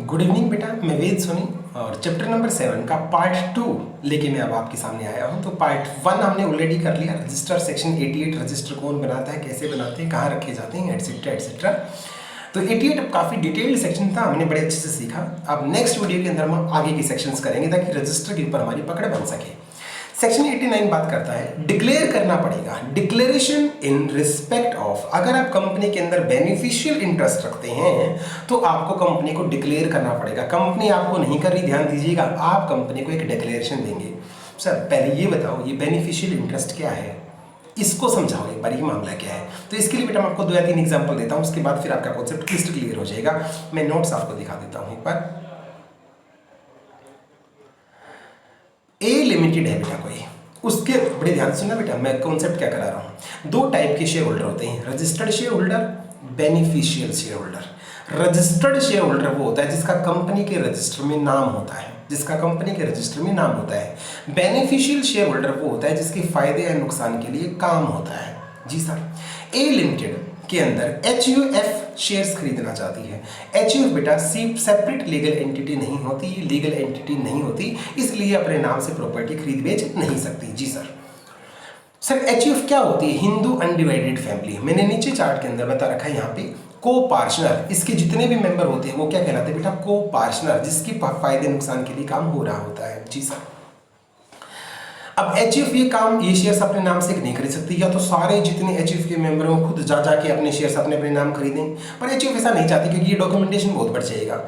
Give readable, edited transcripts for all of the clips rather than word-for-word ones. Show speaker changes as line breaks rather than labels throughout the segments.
Good evening बेटा, मैं वेद सोनी और चैप्टर नंबर 7 का पार्ट 2 लेके मैं अब आपके सामने आया हूँ। तो पार्ट 1 हमने ऑलरेडी कर लिया। रजिस्टर सेक्शन 88 रजिस्टर कौन बनाता है, कैसे बनाते हैं, कहाँ रखे जाते हैं, एटसेट्रा एटसेट्रा। तो 88 अब काफ़ी डिटेल्ड सेक्शन था, हमने बड़े अच्छे से सीखा। अब नेक्स्ट वीडियो के अंदर हम आगे की सेक्शंस करेंगे ताकि रजिस्टर के ऊपर हमारी पकड़ बन सके। सेक्शन 89 बात करता है डिक्लेयर करना पड़ेगा, डिक्लेरेशन इन रिस्पेक्ट ऑफ। अगर आप कंपनी के अंदर बेनिफिशियल इंटरेस्ट रखते हैं तो आपको कंपनी को डिक्लेयर करना पड़ेगा। कंपनी आपको नहीं कर रही, ध्यान दीजिएगा, आप कंपनी को एक डिक्लेरेशन देंगे। सर पहले ये बताओ, ये बेनिफिशियल इंटरेस्ट क्या है, इसको समझाओ एक बार, ये मामला क्या है। तो इसके लिए बेटा मैं आपको 2 या 3 एग्जाम्पल देता हूँ, उसके बाद फिर आपका कॉन्सेप्ट क्लियर क्लियर हो जाएगा। मैं नोट्स आपको दिखा देता हूँ एक बार। ए लिमिटेड है बेटा कोई, उसके बड़े ध्यान सुनना बेटा, मैं कॉन्सेप्ट क्या करा रहा हूँ। 2 टाइप के शेयर होल्डर होते हैं, registered share holder, beneficial share holder. Registered share holder वो होता है जिसका कंपनी के रजिस्टर में नाम होता है, जिसका कंपनी के रजिस्टर में नाम होता है। बेनिफिशियल शेयर होल्डर वो होता है जिसके फायदे या नुकसान के लिए काम होता है। जी सर, ए लिमिटेड के अंदर HUF शेयर्स खरीदना चाहती है। HUF बेटा सेपरेट लीगल एंटिटी नहीं होती, लीगल एंटिटी नहीं होती, इसलिए अपने नाम से प्रॉपर्टी खरीद बेच नहीं सकती। जी सर। सर HUF क्या होती है? Hindu undivided family. मैंने नीचे चार्ट के अंदर बता रखा है यहाँ पे को पार्टनर, इसके जितने भी मेंबर होते हैं वो क्या कहलाते हैं बेटा? को पार्टनर, जिसकी फायदे नुकसान के लिए काम हो रहा होता है। जी सर। अब HUF ये काम, ये शेयर्स अपने नाम से नहीं खरीद सकती, या तो सारे जितने HUF के मेंबर हैं खुद जा जाके अपने शेयर्स अपने अपने नाम खरीदें, पर HUF ऐसा नहीं चाहती क्योंकि ये डॉक्यूमेंटेशन बहुत बढ़ जाएगा।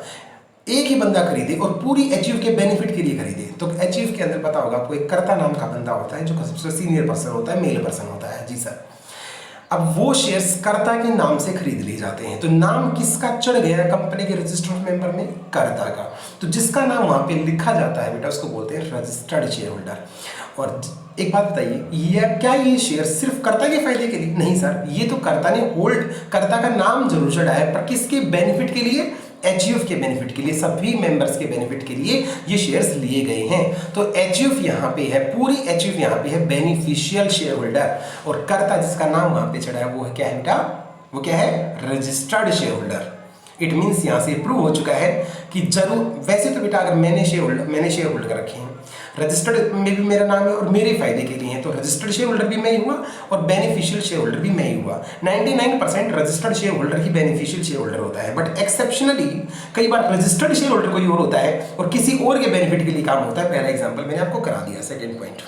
एक ही बंदा खरीदे और पूरी HUF के बेनिफिट के लिए खरीदे। तो HUF के अंदर पता होगा आपको, एक कर्ता नाम का बंदा होता है जो सबसे सीनियर पर्सन होता है, मेल पर्सन होता है। जी सर। अब वो शेयर्स कर्ता के नाम से खरीद लिए जाते हैं। तो नाम किसका चढ़ गया कंपनी के रजिस्टर्ड मेंबर में? कर्ता का। तो जिसका नाम वहां पे लिखा जाता है बेटा उसको बोलते हैं रजिस्टर्ड शेयर होल्डर। और एक बात बताइए, ये क्या ये शेयर सिर्फ कर्ता के फायदे के लिए? नहीं सर, ये तो कर्ता ने होल्ड, कर्ता का नाम जरूर चढ़ा है, पर किसके बेनिफिट के लिए? HUF के बेनिफिट के लिए, सभी मेंबर्स के बेनिफिट के लिए ये शेयर्स लिए गए हैं। तो HUF यहाँ पे है, पूरी HUF यहाँ पे है बेनिफिशियल शेयर होल्डर, और कर्ता जिसका नाम वहां पे चढ़ा है वो क्या है बेटा? वो क्या है? Registered share holder. It means यहाँ से प्रूव हो चुका है कि जरूर, वैसे तो बेटा अगर मैंने शेयर होल्ड कर रखे हैं, रजिस्टर्ड में भी मेरा नाम है और मेरे फायदे के लिए है, तो रजिस्टर्ड शेयर होल्डर भी मैं ही हुआ और बेनिफिशियल शेयर होल्डर भी मैं ही हुआ। 99% रजिस्टर्ड शेयर होल्डर ही बेनिफिशियल शेयर होल्डर होता है, बट एक्सेप्शनली कई बार रजिस्टर्ड शेयर होल्डर कोई और होता है और किसी और के बेनिफिट के लिए काम होता है। पहला एग्जाम्पल मैंने आपको करा दिया। सेकेंड पॉइंट,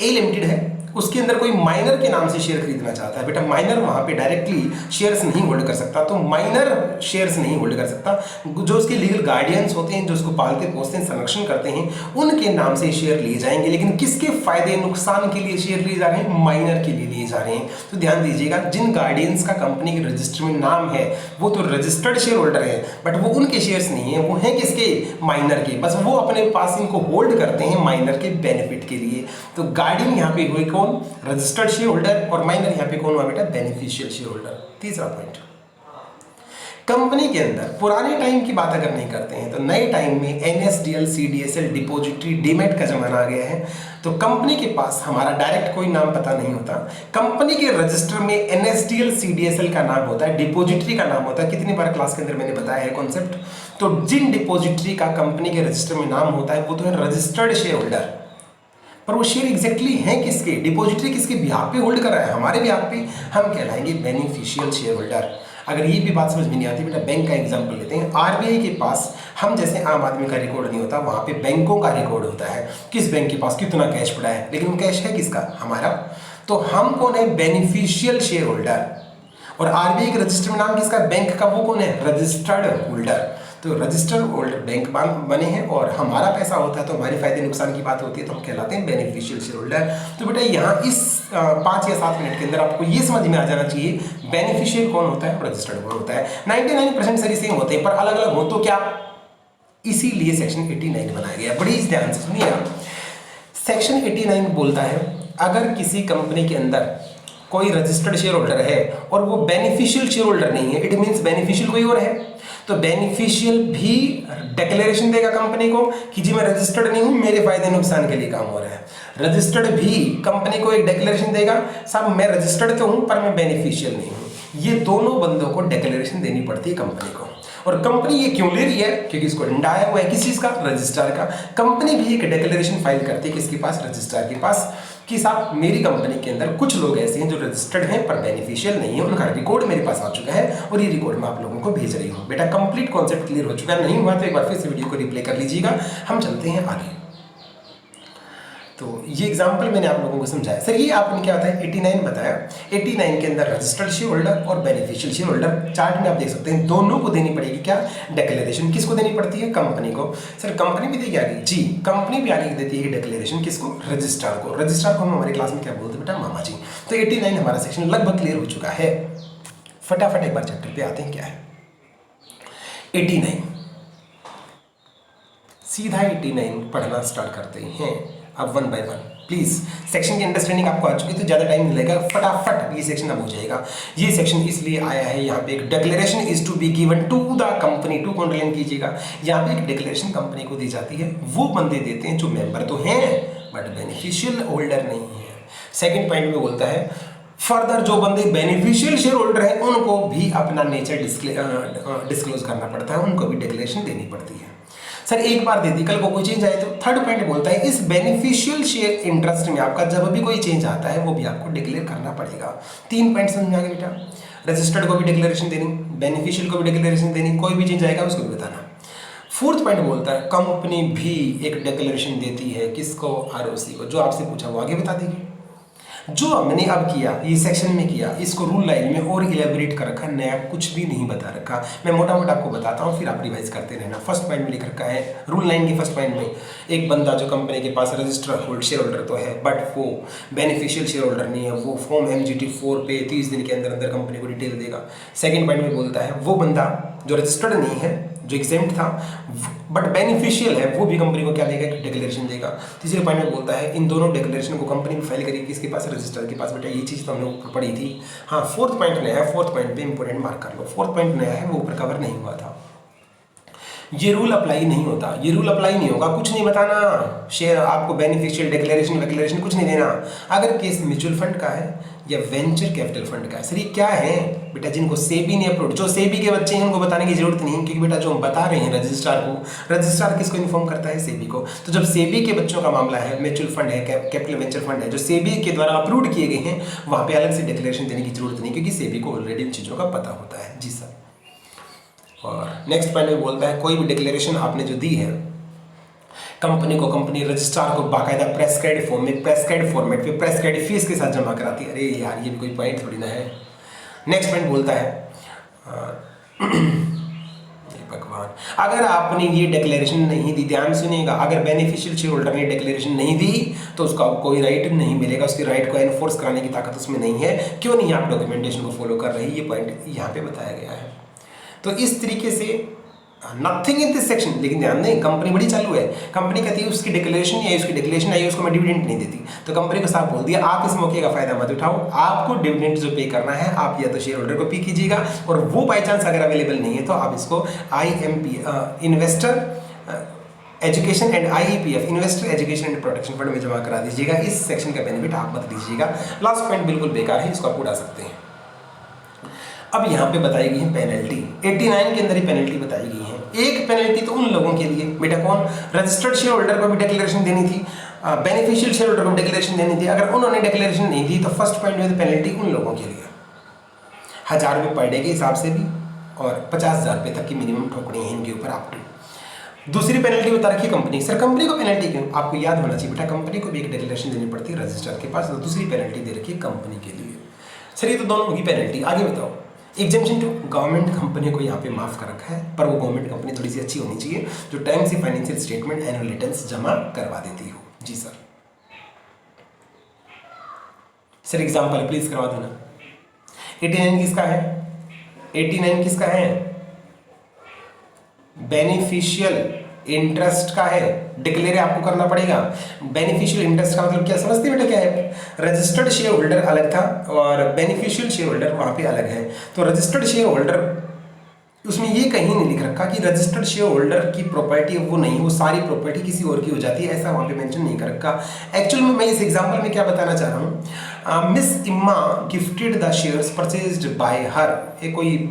ए लिमिटेड है, उसके अंदर कोई माइनर के नाम से शेयर खरीदना चाहता है। बेटा माइनर वहां पे डायरेक्टली शेयर्स नहीं होल्ड कर सकता, तो माइनर शेयर्स नहीं होल्ड कर सकता। जो उसके लीगल गार्डियंस होते हैं, जो उसको पालते पोसते हैं, संरक्षण करते हैं, उनके नाम से शेयर लिए जाएंगे। लेकिन किसके फायदे नुकसान के लिए शेयर लिए जा रहे हैं? माइनर के लिए लिए जा रहे हैं। तो ध्यान दीजिएगा, जिन गार्डियंस का कंपनी के रजिस्टर में नाम है वो तो रजिस्टर्ड शेयर होल्डर है, बट वो उनके शेयर्स नहीं है, वो है किसके? माइनर के। बस वो अपने पास इनको होल्ड करते हैं माइनर के बेनिफिट के लिए। तो गार्डियन यहाँ पे हुए कौन? रजिस्टर्ड शेयर होल्डर, और माइनर यहाँ पे कौन हुआ बेटा? Beneficial share holder. तीसरा पॉइंट, कंपनी के अंदर पुराने टाइम की बात अगर नहीं करते हैं तो नए टाइम में NSDL, CDSL, डिपोजिटरी, डीमैट का जमाना आ गया है। तो कंपनी के पास हमारा डायरेक्ट कोई नाम पता नहीं होता, कंपनी के रजिस्टर में NSDL, CDSL का नाम होता है, डिपोजिटरी का नाम होता है। कितनी बार क्लास के अंदर मैंने बताया है कॉन्सेप्ट। तो जिन डिपोजिटरी का कंपनी के रजिस्टर में नाम होता है वो तो है रजिस्टर्ड शेयर होल्डर, पर वो शेयर एग्जैक्टली है किसके? डिपॉजिटरी किसके बिहाफ पे होल्ड कर रहा है? हमारे बिहाफ पे। हम कहलाएंगे बेनिफिशियल शेयर होल्डर। अगर ये भी बात समझ में नहीं आती बेटा, बैंक का एग्जांपल लेते हैं। RBI के पास हम जैसे आम आदमी का रिकॉर्ड नहीं होता, वहाँ पे बैंकों का रिकॉर्ड होता है, किस बैंक के पास कितना कैश पड़ा है, लेकिन वो कैश है किसका? हमारा। तो हम कौन है? Beneficial share holder. और RBI के रजिस्टर में नाम किसका? बैंक का। वो कौन है? Registered holder. तो रजिस्टर्ड होल्डर बैंक बने हैं और हमारा पैसा होता है, तो हमारे फायदे नुकसान की बात होती है, तो हम कहलाते हैं बेनिफिशियल शेयर होल्डर। तो बेटा यहाँ इस 5 या 7 मिनट के अंदर आपको ये समझ में आ जाना चाहिए बेनिफिशियल कौन होता है, रजिस्टर्ड कौन होता है। 99% सभी सेम होते हैं, पर अलग अलग हो तो क्या? इसीलिए सेक्शन 89 बनाया गया। बड़ी ध्यान से सुनिए आप। सेक्शन 89 बोलता है अगर किसी कंपनी के अंदर कोई रजिस्टर्ड शेयर होल्डर है और वो बेनिफिशियल शेयर होल्डर नहीं है, इट मीन्स बेनिफिशियल कोई और है, तो बेनिफिशियल भी डिक्लेरेशन देगा कंपनी को कि जी मैं रजिस्टर्ड नहीं हूं, मेरे फायदे नुकसान के लिए काम हो रहा है। रजिस्टर्ड भी कंपनी को एक डिक्लेरेशन देगा, साहब मैं रजिस्टर्ड तो हूं पर मैं बेनिफिशियल नहीं हूं। ये दोनों बंदों को डिक्लेरेशन देनी पड़ती है कंपनी को। और कंपनी ये क्यों ले रही है? क्योंकि इसको डंडा आया हुआ है किस चीज का? रजिस्ट्रार का। कंपनी भी एक डिक्लेरेशन फाइल करती है किसके पास? रजिस्ट्रार के पास, कि साहब मेरी कंपनी के अंदर कुछ लोग ऐसे हैं जो रजिस्टर्ड हैं पर बेनिफिशियल नहीं है, उनका रिकॉर्ड मेरे पास आ चुका है और ये रिकॉर्ड मैं आप लोगों को भेज रही हूँ। बेटा कंप्लीट कॉन्सेप्ट क्लियर हो चुका है? नहीं हुआ तो एक बार फिर से वीडियो को रिप्ले कर लीजिएगा। हम चलते हैं आगे। तो ये एग्जांपल मैंने आप लोगों को समझाया। सर ये आपने क्या बताया? 89 बताया। 89 के अंदर रजिस्टर्ड शेयर होल्डर और बेनिफिशियल शेयर होल्डर, चार्ट में आप देख सकते हैं दोनों को देनी पड़ेगी क्या? डिक्लेरेशन। किसको देनी पड़ती है? कंपनी को। सर कंपनी भी देगी आगे? जी, कंपनी भी आगे देती है डिक्लेरेशन। किसको? रजिस्ट्रार को। रजिस्ट्रार को हम हमारी क्लास में क्या बोलते हैं बेटा? मामा जी। तो 89 हमारा सेक्शन लगभग क्लियर हो चुका है। फटाफट एक बार चैप्टर पे आते हैं क्या है। 89 सीधा 89 पढ़ना स्टार्ट करते हैं अब one by one. Please section की अंडरस्टैंडिंग आपको आ चुकी है तो ज़्यादा टाइम नहीं लगेगा, फटाफट ये सेक्शन अब हो जाएगा। ये सेक्शन इसलिए आया है, यहाँ पे एक declaration is to be given to the company, to को अंडरलाइन कीजिएगा। यहाँ पे एक डिक्लेरेशन कंपनी को दी जाती है, वो बंदे देते हैं जो मेंबर तो हैं बट बेनिफिशियल होल्डर नहीं है। सेकेंड पॉइंट में बोलता है फर्दर जो बंदे बेनिफिशियल शेयर होल्डर हैं उनको भी अपना नेचर डिस्क्लोज करना पड़ता है, उनको भी डिक्लेरेशन देनी पड़ती है। सर एक बार दे दी, कल को कोई चेंज आए तो? थर्ड पॉइंट बोलता है इस बेनिफिशियल शेयर इंटरेस्ट में आपका जब भी कोई चेंज आता है वो भी आपको डिक्लेयर करना पड़ेगा। 3 पॉइंट समझ में आ गए बेटा? रजिस्टर्ड को भी डिक्लेरेशन देनी, बेनिफिशियल को भी डिक्लेरेशन देनी, कोई भी चेंज आएगा उसको भी बताना। फोर्थ पॉइंट बोलता है कंपनी भी एक डिक्लेरेशन देती है, किसको? आरओसी को। जो आपसे पूछा वो आगे बता देगी। जो हमने अब किया ये सेक्शन में किया, इसको रूल लाइन में और इलेबोरेट कर रखा, नया कुछ भी नहीं बता रखा। मैं मोटा मोटा आपको बताता हूँ फिर आप रिवाइज करते रहना। फर्स्ट पॉइंट में लिख रखा है रूल लाइन के फर्स्ट पॉइंट में, एक बंदा जो कंपनी के पास रजिस्टर्ड शेयर होल्डर तो है बट वो बेनिफिशियल शेयर होल्डर नहीं है, वो फॉर्म MGT 4 पे 30 दिन के अंदर अंदर कंपनी को डिटेल देगा। सेकेंड पॉइंट में बोलता है वो बंदा जो रजिस्टर्ड नहीं है, जो एग्जेम्प्ट था बट बेनिफिशियल है, वो भी कंपनी को क्या देगा? डिक्लेरेशन देगा। तीसरे पॉइंट में बोलता है इन दोनों डिक्लेरेशन को कंपनी में फाइल करेगी किसके पास? रजिस्टर के पास। बेटा ये चीज़ तो हमने ऊपर पढ़ी थी। हाँ फोर्थ पॉइंट नया है, फोर्थ पॉइंट पे इंपॉर्टेंट मार्क कर लो। फोर्थ पॉइंट नया है, वो ऊपर कवर नहीं हुआ था। ये रूल अप्लाई नहीं होता, ये रूल अप्लाई नहीं होगा, कुछ नहीं बताना। शेयर आपको बेनिफिशियल डिक्लेरेशन कुछ नहीं देना। अगर केस म्यूचुअल फंड का है या वेंचर कैपिटल फंड का है, सर ये क्या है बेटा? जिनको सेबी ने अप्रूव, जो सेबी के बच्चे हैं उनको बताने की जरूरत नहीं, क्योंकि बेटा जो हम बता रहे हैं रजिस्ट्रार को, रजिस्ट्रार किसको इन्फॉर्म करता है? सेबी को। तो जब सेबी के बच्चों का मामला है, म्यूचुअल फंड है, कैपिटल वेंचर फंड है, जो सेबी के द्वारा अप्रूव किए गए हैं, वहाँ पे अलग से डिक्लेरेशन देने की जरूरत नहीं, क्योंकि सेबी को ऑलरेडी इन चीज़ों का पता होता है। जी सर। और नेक्स्ट पॉइंट में बोलता है कोई भी डिक्लेरेशन आपने जो दी है कंपनी को, कंपनी रजिस्ट्रार को बाकायदा प्रेस्क्राइब्ड फॉर्म में, प्रेस्क्राइब्ड फॉर्मेट पे प्रेस्क्राइब्ड फीस के साथ जमा कराती है। अरे यार ये भी कोई पॉइंट थोड़ी ना है। नेक्स्ट पॉइंट बोलता है भगवान, अगर आपने ये डिक्लेरेशन नहीं दी, ध्यान सुनिएगा, अगर बेनिफिशियल शेयर होल्डर ने डिक्लेरेशन नहीं दी तो उसका कोई राइट नहीं मिलेगा, उसकी राइट को एनफोर्स कराने की ताकत उसमें नहीं है। क्यों नहीं आप डॉक्यूमेंटेशन को फॉलो कर रहे हैं, ये पॉइंट यहाँ पे बताया गया है। तो इस तरीके से नथिंग इन दिस सेक्शन, लेकिन ध्यान दें कंपनी बड़ी चालू है। कंपनी कहती है उसकी डिक्लेरेशन आई, उसकी डिक्लेरेशन आई, उसको मैं डिविडेंड नहीं देती, तो कंपनी को साफ बोल दिया आप इस मौके का फायदा मत उठाओ, आपको डिविडेंड जो पे करना है आप या तो शेयर होल्डर को पे कीजिएगा, और वो बाई चांस अगर अवेलेबल नहीं है तो आप इसको IMP investor education and IEPF investor education and protection fund में जमा करा दीजिएगा। इस सेक्शन का बेनिफिट आप मत लीजिएगा। लास्ट पॉइंट बिल्कुल बेकार है, इसको आप उड़ा सकते हैं। अब यहाँ पे बताई गई है पेनल्टी, 89 के अंदर ही पेनल्टी बताई गई है। एक पेनल्टी तो उन लोगों के लिए बेटा, कौन? रजिस्टर्ड शेयर होल्डर को भी डिक्लेरेशन देनी थी, बेनिफिशियल शेयर होल्डर को डिक्लेरेशन देनी थी। अगर उन्होंने डिक्लेरेशन नहीं दी तो फर्स्ट पॉइंट में पेनल्टी उन लोगों के लिए 1000 रुपये पर डे के हिसाब से भी और 50,000 रुपये तक की मिनिमम ठोकनी है इनके ऊपर आप टू। दूसरी पेनल्टी बता रखी है कंपनी। सर कंपनी को पेनल्टी क्यों? आपको याद होना चाहिए बेटा, कंपनी को भी एक डिक्लेरेशन देनी पड़ती है रजिस्टर के पास, तो दूसरी पेनल्टी दे रखी है कंपनी के लिए। सर ये तो दोनों होगी पेनल्टी, आगे बताओ। एग्जेम्पशन टू, गवर्नमेंट कंपनी को यहाँ पे माफ कर रखा है, पर वो गवर्नमेंट कंपनी थोड़ी सी अच्छी होनी चाहिए जो टाइम से फाइनेंशियल स्टेटमेंट एनुअल रिटर्न्स जमा करवा देती हो। जी सर। सर एग्जांपल प्लीज करवा देना। 89 किसका है? 89 किसका है? बेनिफिशियल इंटरेस्ट का है, डिक्लेयर आपको करना पड़ेगा। बेनिफिशियल इंटरेस्ट का मतलब क्या समझते बेटा क्या है? रजिस्टर्ड शेयर होल्डर अलग था और बेनिफिशियल शेयर होल्डर वहां पे अलग है। तो रजिस्टर्ड शेयर होल्डर उसमें ये कहीं नहीं लिख रखा कि रजिस्टर्ड शेयर होल्डर की प्रॉपर्टी वो नहीं, वो सारी प्रॉपर्टी किसी और की हो जाती है, ऐसा वहाँ पे मेंशन नहीं कर रखा। एक्चुअल में मैं इस एग्जांपल में क्या बताना चाह रहा हूँ, Miss Emma gifted the shares purchased by her, ये कोई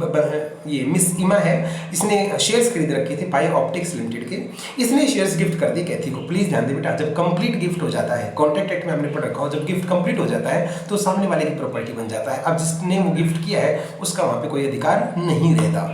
ये मिस इमा है, इसने शेयर्स खरीद रखे थे बाय ऑप्टिक्स लिमिटेड के, इसने शेयर्स गिफ्ट कर दी कैथी को। प्लीज ध्यान दे बेटा, जब कंप्लीट गिफ्ट हो जाता है, कॉन्ट्रैक्ट एक्ट में हमने पढ़ रखा हो, जब गिफ्ट कंप्लीट हो जाता है तो सामने वाले की प्रॉपर्टी बन जाता है। अब जिसने वो गिफ्ट किया है उसका वहाँ पे कोई अधिकार नहीं रहता।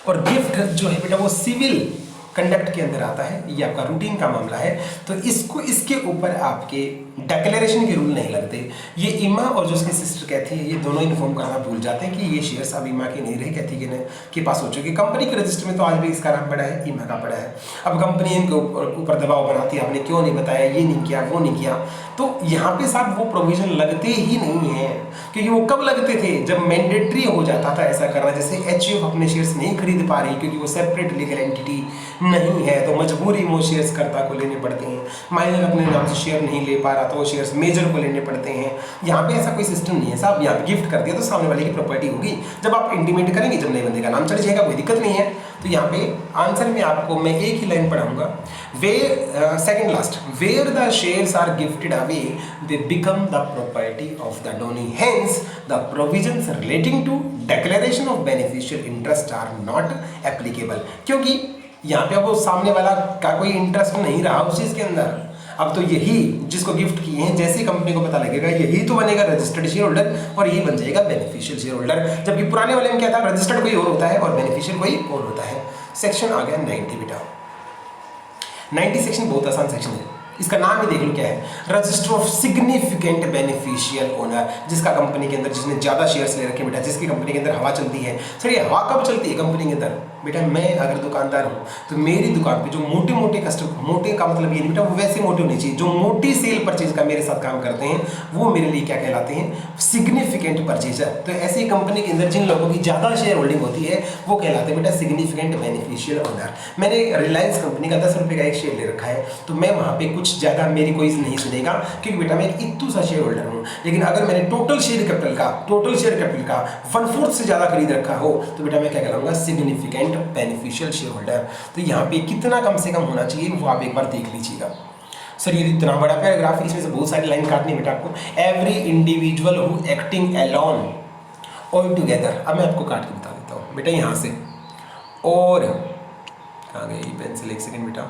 और गिफ्ट जो है बेटा वो सिविल कंडक्ट के अंदर आता है, ये आपका रूटीन का मामला है, तो इसको इसके ऊपर आपके डिक्लेरेशन के रूल नहीं लगते। ये इमा और जो उसकी सिस्टर कहती है, ये दोनों इन्फॉर्म करना भूल जाते हैं कि ये शेयर्स अब इमा के नहीं रहे, कहती के पास हो चुके। कंपनी के रजिस्टर में तो आज भी इसका नाम पड़ा है, इमा का पड़ा है। अब कंपनी इनके ऊपर दबाव बनाती है, आपने क्यों नहीं बताया, ये नहीं किया, वो नहीं किया, तो यहाँ पे साहब वो प्रोविजन लगते ही नहीं है। क्योंकि वो कब लगते थे, जब मैंडेटरी हो जाता था ऐसा करना। जैसे एचयूएफ अपने शेयर्स नहीं खरीद पा रही क्योंकि वो सेपरेट लीगल एंटिटी नहीं है, तो मजबूरी में वो शेयर्स कर्ता को लेने पड़ते हैं। माइनर अपने नाम से शेयर नहीं ले पा रहा तो वो शेयर्स मेजर को लेने पड़ते हैं। यहाँ पे ऐसा कोई सिस्टम नहीं है साहब, यहाँ पे गिफ्ट कर दिया तो सामने वाले की प्रॉपर्टी होगी, जब आप इंटीमेट करेंगे, जब नए बंदे का नाम चढ़ जाएगा, कोई दिक्कत नहीं है। तो यहाँ पे आंसर में आपको मैं एक ही लाइन पढ़ाऊंगा, second last, where the shares are gifted away they become the property of the donee, hence the provisions relating to declaration of beneficial interest are not applicable. क्योंकि यहाँ पे वो सामने वाला का कोई इंटरेस्ट नहीं रहा उस चीज के अंदर। अब तो यही जिसको गिफ्ट किए हैं, जैसे कंपनी को पता लगेगा, यही तो बनेगा रजिस्टर्ड शेयर होल्डर और यही बन जाएगा बेनिफिशियल शेयर होल्डर। जबकि पुराने वाले में क्या था, रजिस्टर्ड कोई और होता है और बेनिफिशियल कोई और होता है। सेक्शन आ गया 90 बेटा। 90 सेक्शन बहुत आसान सेक्शन है, इसका नाम ही देख लो क्या है, register of significant beneficial owner. जिसका कंपनी के अंदर, जिसने ज्यादा शेयर्स ले रखे बेटा, जिसकी कंपनी के अंदर हवा चलती है। सर ये हवा कब चलती है कंपनी के अंदर? बेटा मैं अगर दुकानदार हूँ तो मेरी दुकान पे जो मोटे मोटे कस्टमर, मोटे का मतलब ये नहीं बेटा वो वैसे मोटे होने चाहिए, जो मोटी सेल परचेज का मेरे साथ काम करते हैं, वो मेरे लिए क्या कहलाते हैं, सिग्निफिकेंट परचेजर। तो ऐसी कंपनी के अंदर जिन लोगों की ज्यादा शेयर होल्डिंग होती है वो कहलाते हैं बेटा सिग्निफिकेंट बेनिफिशियल ओनर। मैंने रिलायंस कंपनी का 10 रुपये का एक शेयर ले रखा है, तो मैं वहाँ पे कुछ ज्यादा मेरी कोई नहीं सुनेगा, क्योंकि बेटा मैं एक इत्तू सा शेयर होल्डर हूँ। लेकिन अगर मैंने टोटल शेयर कैपिटल का 1/4 से ज्यादा खरीद रखा हो तो बेटा मैं क्या कहलाऊंगा, सिग्निफिकेंट बेनिफिशियल शेयर होल्डर। तो यहाँ पे कितना कम से कम होना चाहिए वो आप एक बार देख लीजिएगा। सर ये इतना बड़ा पैराग्राफ है, इसमें से बहुत सारी लाइन काटनी है बेटा आपको। Every individual who acting alone और टुगेदर, अब मैं आपको काट के बता देता हूँ बेटा। यहाँ से और कहाँ गई पेंसिल, एक सेकेंड बेटा,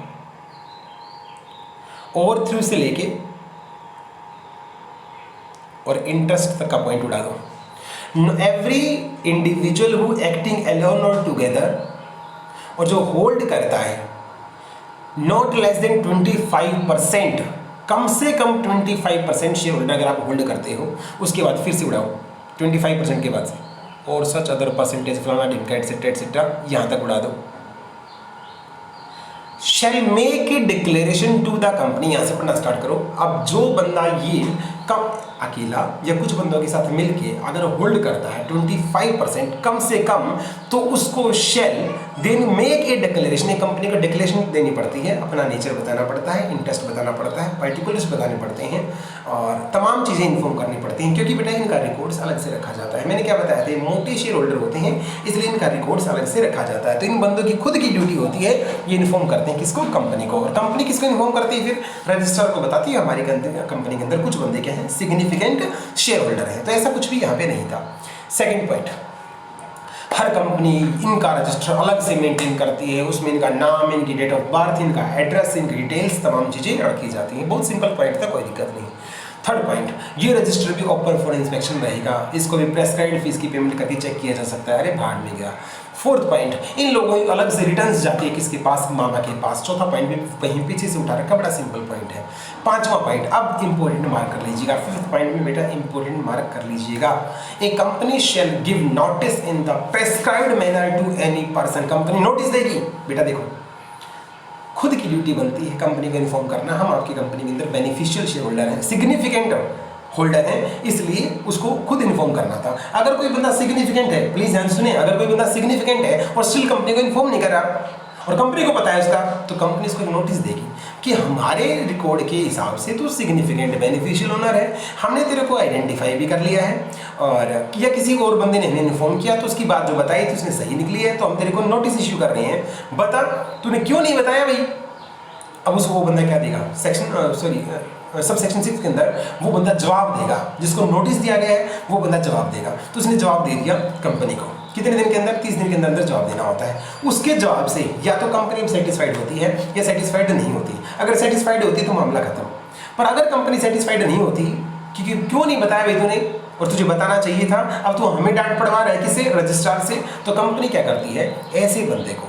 और थ्रू से लेके और इंटरेस्ट तक का पॉइंट उड़ा दो। Every individual who acting alone और टुगेदर, और जो होल्ड करता है नॉट लेस देन 25%, कम से कम 25% शेयर होल्डर अगर आप होल्ड करते हो, उसके बाद फिर से उड़ाओ 25% के बाद से, और सच अदर परसेंटेज फलाना ढिमका एटसेट्रा एटसेट्रा, यहां तक उड़ा दो। Shall make a declaration to the company, यहां से पढ़ना स्टार्ट करो। अब जो बंदा ये कम अकेला या कुछ बंदों के साथ मिलके अगर होल्ड करता है 25% कम से कम, तो उसको shall then make a declaration, एक कंपनी को डिक्लेरेशन देनी पड़ती है, अपना नेचर बताना पड़ता है, इंटरेस्ट बताना पड़ता है, पर्टिकुलर्स बताने पड़ते हैं और तमाम चीज़ें इन्फॉर्म करनी पड़ती हैं, क्योंकि बेटा इनका रिकॉर्ड्स अलग से रखा जाता है। मैंने क्या बताया था, मोटे शेयर होल्डर होते हैं इसलिए इनका रिकॉर्ड्स अलग से रखा जाता है। तो इन बंदों की खुद की ड्यूटी होती है, ये इन्फॉर्म करते हैं किसको, कंपनी को। और कंपनी किसको इन्फॉर्म करती है, फिर रजिस्ट्रार को बताती है हमारी कंपनी के अंदर कुछ बंदे क्या हैं, सिग्निफिकेंट शेयर होल्डर है। तो ऐसा कुछ भी यहाँ पे नहीं था। सेकंड पॉइंट, हर कंपनी इनका रजिस्टर अलग से मेंटेन करती है, उसमें इनका नाम, इनकी डेट ऑफ बर्थ, इनका एड्रेस, इनकी डिटेल्स, तमाम चीजें रखी जाती हैं। बहुत सिंपल पॉइंट था, कोई दिक्कत नहीं। थर्ड पॉइंट, ये रजिस्टर भी ओपन फॉर इंस्पेक्शन रहेगा, इसको भी प्रेस्क्राइब्ड फीस की पेमेंट करके चेक किया जा सकता है। अरे भाड़ में गया। फोर्थ पॉइंट, इन लोगों की अलग से रिटर्न्स जाती है किसके पास, मामा के पास। चौथा पॉइंट भी वहीं पीछे से उठा रखा, बड़ा सिंपल पॉइंट है। पांचवा पॉइंट, अब इंपोर्टेंट मार्क कर लीजिएगा। फिफ्थ पॉइंट में बेटा इंपोर्टेंट मार्क कर लीजिएगा। A company shall give notice in the prescribed manner to any person, company notice देगी। बेटा देखो, खुद की ड्यूटी बनती है कंपनी को इन्फॉर्म करना, हम आपकी कंपनी के अंदर बेनिफिशियल शेयर होल्डर हैं, सिग्निफिकेंट होल्डर है, इसलिए उसको खुद इन्फॉर्म करना था। अगर कोई बंदा सिग्निफिकेंट है, प्लीज ध्यान सुने, अगर कोई बंदा सिग्निफिकेंट है और स्टिल कंपनी को इन्फॉर्म नहीं कर रहा और कंपनी को पता है उसका, तो कंपनी इसको एक नोटिस देगी कि हमारे रिकॉर्ड के हिसाब से तो सिग्निफिकेंट बेनिफिशियल ओनर है, हमने तेरे को आइडेंटिफाई भी कर लिया है, और या किसी और बंदे ने हमें इन्फॉर्म किया तो उसकी बात जो बताई थी उसने सही निकली है, तो हम तेरे को नोटिस इश्यू कर रहे हैं, बता तूने क्यों नहीं बताया भाई। अब उसको वो बंदा क्या देगा, सब सेक्शन 6 के अंदर वो बंदा जवाब देगा, जिसको नोटिस दिया गया है वो बंदा जवाब देगा। तो उसने जवाब दे दिया कंपनी को, कितने दिन के अंदर, 30 दिन के अंदर जवाब देना होता है। उसके जवाब से या तो कंपनी सेटिस्फाइड होती है या सेटिस्फाइड नहीं होती। अगर सेटिस्फाइड होती तो मामला खत्म, पर अगर कंपनी सेटिस्फाइड नहीं होती क्योंकि क्यों नहीं बताया भाई तूने, और तुझे बताना चाहिए था, अब तू हमें डांट पड़वा रहा है किसे, रजिस्ट्रार से, तो कंपनी क्या करती है, ऐसे बंदे को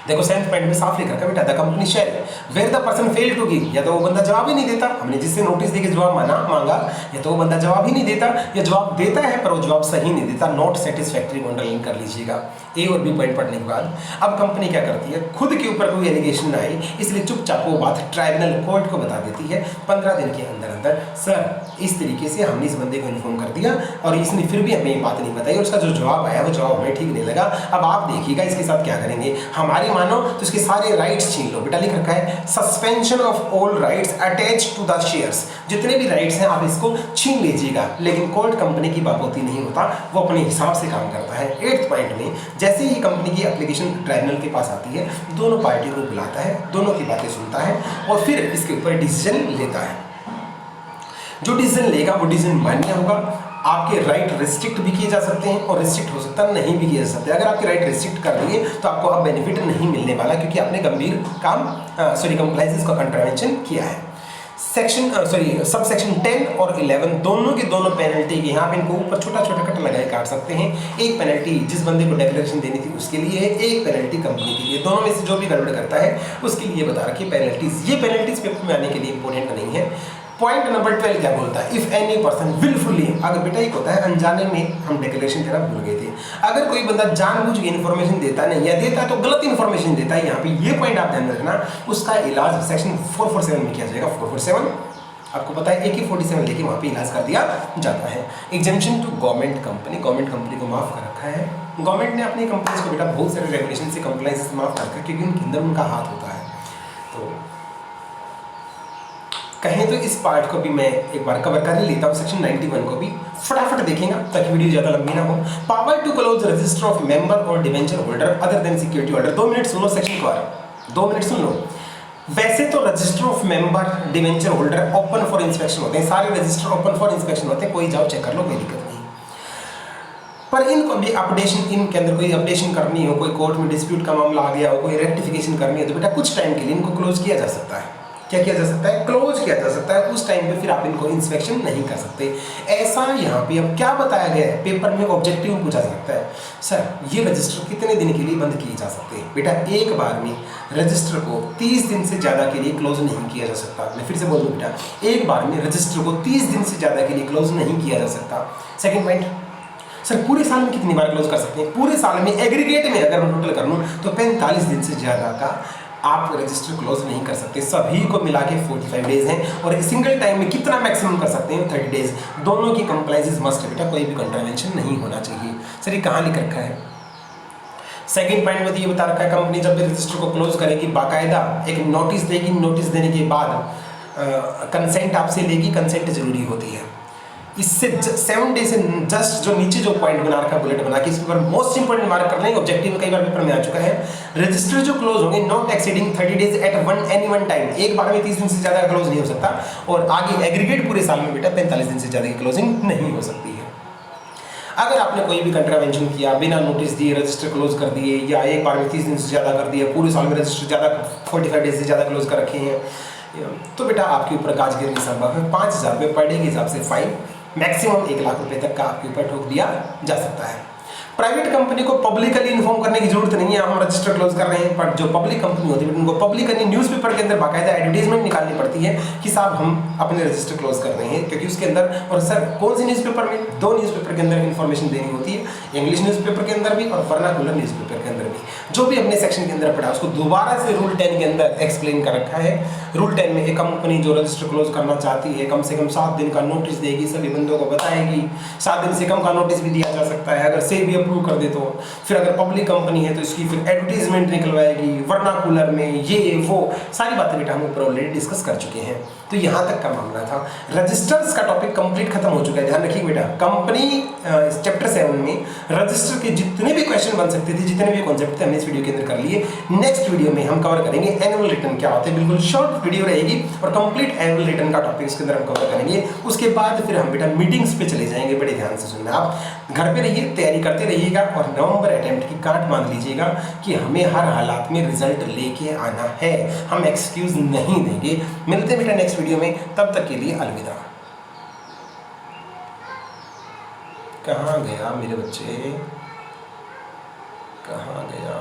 देखो 7th पॉइंट में साफ लिखा है बेटा, the company shall where the person fail to give, या तो वो बंदा जवाब ही नहीं देता, हमने जिससे नोटिस देके जवाब मांगा, या तो वो बंदा जवाब ही नहीं देता, या जवाब देता है पर वो जवाब सही नहीं देता, नॉट सेटिस्फैक्ट्री को अंडरलाइन कर लीजिएगा ए और बी पॉइंट पढ़ने के बाद। अब कंपनी क्या करती है, खुद के ऊपर कोई एलिगेशन ना आए इसलिए चुपचाप वो बात ट्राइब्यूनल कोर्ट को बता देती है 15 दिन के अंदर अंदर, सर इस तरीके से हमने इस बंदे को इन्फॉर्म कर दिया और इसने फिर भी हमें ये बात नहीं बताई और उसका जो जवाब आया वो जवाब हमें ठीक नहीं लगा, अब आप देखिएगा इसके साथ क्या करेंगे, हमारी मानो तो इसके सारे राइट्स छीन लो। बेटा लिख रखा है suspension of all rights attach to the shares, जितने भी राइट्स हैं आप इसको छीन लीजिएगा, लेकिन कोर्ट कंपनी की बापोती नहीं होता, वो अपने हिसाब से काम करता है। 8th पॉइंट में जैसे ही कंपनी की एप्लीकेशन ट्राइब्यूनल के पास आती है, दोनों पार्टी को बुलाता है, दोनों की बातें सुनता है और फिर इसके ऊपर डिसीजन लेता है। जो डिसीजन लेगा वो डिसीजन मान्य होगा, आपके राइट रिस्ट्रिक्ट भी किए जा सकते हैं और रिस्ट्रिक्ट हो सकता है नहीं भी किए जा सकते। अगर आपके राइट रिस्ट्रिक्ट कर दिए तो आपको अब बेनिफिट नहीं मिलने वाला, क्योंकि आपने गंभीर कंप्लायंसेस का कंट्रावेंशन किया है। सब सेक्शन 10 और 11 दोनों के दोनों पेनल्टी के यहाँ पे इनको ऊपर छोटा छोटा कट लगाए काट सकते हैं। एक पेनल्टी जिस बंदे को डिक्लेरेशन देनी थी उसके लिए है, एक पेनल्टी कंपनी के लिए, दोनों में से जो भी गड़बड़ करता है उसके लिए बता रखिए पेनल्टीज। ये पेनल्टीज पेपर में आने के लिए इंपॉर्टेंट नहीं है। पॉइंट नंबर 12 क्या बोलता है, इफ एनी पर्सन विलफुली, अगर बेटा एक होता है अनजाने में हम डिक्लेरेशन देना भूल गए थे, अगर कोई बंदा जानबूझ के इन्फॉर्मेशन देता नहीं या देता है तो गलत इन्फॉर्मेशन देता है, यहाँ पे ये पॉइंट आप ध्यान में रखना, उसका इलाज सेक्शन 447 में किया जाएगा। 447 आपको पता है AK-47 लेके वहाँ पे इलाज कर दिया जाता है। एग्जेम्पशन टू गवर्नमेंट कंपनी को माफ कर रखा है। गवर्नमेंट ने अपनी कंपनीज को बेटा बहुत सारे रेगुलेशन से कंप्लायंस माफ कर रखा है, क्योंकि उनके अंदर उनका हाथ होता है। तो कहें तो इस पार्ट को भी मैं एक बार कवर कर ही लेता हूँ, सेक्शन 91 को भी फटाफट देखेंगे ताकि वीडियो ज़्यादा लंबी ना हो। Power to close register of member और debenture holder other than security holder. 2 minute सुनो सेक्शन को, 2 मिनट सुन लो। वैसे तो register of member debenture holder open for inspection होते हैं, सारे रजिस्टर ओपन फॉर इंस्पेक्शन होते हैं, कोई जाओ चेक कर लो, कोई दिक्कत नहीं। पर इनको भी अपडेशन, इनके अंदर कोई अपडेशन करनी हो, कोई कोर्ट में डिस्प्यूट का मामला आ गया हो, कोई रेक्टिफिकेशन करनी हो, तो बेटा कुछ टाइम के लिए इनको क्लोज किया जा सकता है। क्या किया जा सकता है, क्लोज किया जा सकता है। उस टाइम पे फिर आप इनको इंस्पेक्शन नहीं कर सकते। ऐसा यहाँ पे अब क्या बताया गया है, पेपर में ऑब्जेक्टिव पूछा जा सकता है, सर ये रजिस्टर कितने दिन के लिए बंद किए जा सकते हैं। बेटा एक बार में रजिस्टर को 30 दिन से ज़्यादा के लिए क्लोज नहीं किया जा सकता। मैं फिर से बोल दूँ बेटा, एक बार में रजिस्टर को 30 दिन से ज़्यादा के लिए क्लोज नहीं किया जा सकता। सेकेंड पॉइंट, सर पूरे साल में कितनी बार क्लोज कर सकते हैं। पूरे साल में एग्रीगेट में अगर मैं टोटल कर लूँ तो 45 दिन से ज़्यादा का आप रजिस्टर क्लोज नहीं कर सकते। सभी को मिला के 45 डेज हैं और सिंगल टाइम में कितना मैक्सिमम कर सकते हैं, 30 डेज। दोनों की कंप्लायंसेस मस्ट है बेटा, कोई भी कंट्रावेंशन नहीं होना चाहिए। सर ये कहाँ लिख रखा है, सेकंड पॉइंट में तो ये बता रखा है कंपनी जब भी रजिस्टर को क्लोज करेगी बाकायदा एक नोटिस देगी, नोटिस देने के बाद कंसेंट आपसे लेगी, कंसेंट जरूरी होती है। इससे 7 डे से जस्ट जो नीचे जो पॉइंट बना रखा है बुलेट बना के, इसके ऊपर मोस्ट इंपोर्टेंट मार्क कर लेंगे। ऑब्जेक्टिव में कई बार पेपर में आ चुका है, रजिस्टर जो क्लोज होंगे not exceeding 30 days at any one time, एक बार में 30 दिन से ज़्यादा क्लोज नहीं हो सकता। और आगे एग्रीगेट पूरे साल में बेटा 45 दिन से ज़्यादा की क्लोजिंग नहीं हो सकती है। अगर आपने कोई भी कंट्रावेंशन किया, बिना नोटिस दिए रजिस्टर क्लोज कर दिए, या एक बार में 30 दिन से ज़्यादा कर दिया, पूरे साल में रजिस्टर ज़्यादा 45 डेज से ज़्यादा क्लोज कर रखे हैं, तो बेटा आपके ऊपर गाज गिरने संभव है। 5,000 रुपये पर डे के हिसाब से फाइन, मैक्सिमम 1 लाख रुपए तक का आपके ऊपर ठोक दिया जा सकता है। प्राइवेट कंपनी को पब्लिकली इन्फॉर्म करने की जरूरत नहीं है, हम रजिस्टर क्लोज कर रहे हैं, पर जो पब्लिक कंपनी होती है उनको पब्लिकली न्यूज़पेपर के अंदर बाकायदा एडवर्टीजमेंट निकालनी पड़ती है कि साहब हम अपने रजिस्टर क्लोज कर रहे हैं, क्योंकि उसके अंदर, और सर कौन सी न्यूज़पेपर में, 2 न्यूज़पेपर के अंदर इन्फॉर्मेशन देनी होती है, इंग्लिश न्यूज़पेपर के अंदर भी और वर्नाकुलर न्यूज़पेपर के अंदर भी। जो भी अपने सेक्शन के अंदर पढ़ा उसको दोबारा से रूल 10 के अंदर एक्सप्लेन कर रखा है। रूल 10 में एक कंपनी जो रजिस्टर क्लोज करना चाहती है कम से कम 7 दिन का नोटिस देगी, सभी बंदों को बताएगी। 7 दिन से कम का नोटिस भी दिया जा सकता है अगर से भी अप्रूव कर दे तो। फिर अगर पब्लिक कंपनी है तो इसकी फिर एडवर्टीजमेंट निकलवाएगी वर्नाकुलर में, ये वो सारी बातें बेटा हम ऊपर ऑलरेडी डिस्कस कर चुके हैं। तो यहाँ तक का मामला था। रजिस्टर्स का टॉपिक कंप्लीट खत्म हो चुका है। ध्यान रखिए बेटा, कंपनी चैप्टर 7 में रजिस्टर के जितने भी क्वेश्चन बन सकते थे, जितने भी कॉन्सेप्ट थे, हमने इस वीडियो के अंदर कर लिए। नेक्स्ट वीडियो में हम कवर करेंगे एनुअल रिटर्न क्या होते हैं। बिल्कुल शॉर्ट वीडियो रहेगी और कंप्लीट एनुअल रिटर्न का टॉपिक इसके अंदर हम कवर करेंगे। उसके बाद फिर हम बेटा मीटिंग्स पे चले जाएंगे। बड़े ध्यान से सुनना, आप घर पे रहिए, तैयारी करते रहिएगा और नवंबर अटेम्प्ट की गांठ बांध लीजिएगा कि हमें हर हालात में रिजल्ट लेके आना है, हम एक्सक्यूज नहीं देंगे। मिलते हैं बेटा नेक्स्ट वीडियो में, तब तक के लिए अलविदा। कहाँ गया मेरे बच्चे, कहाँ गया?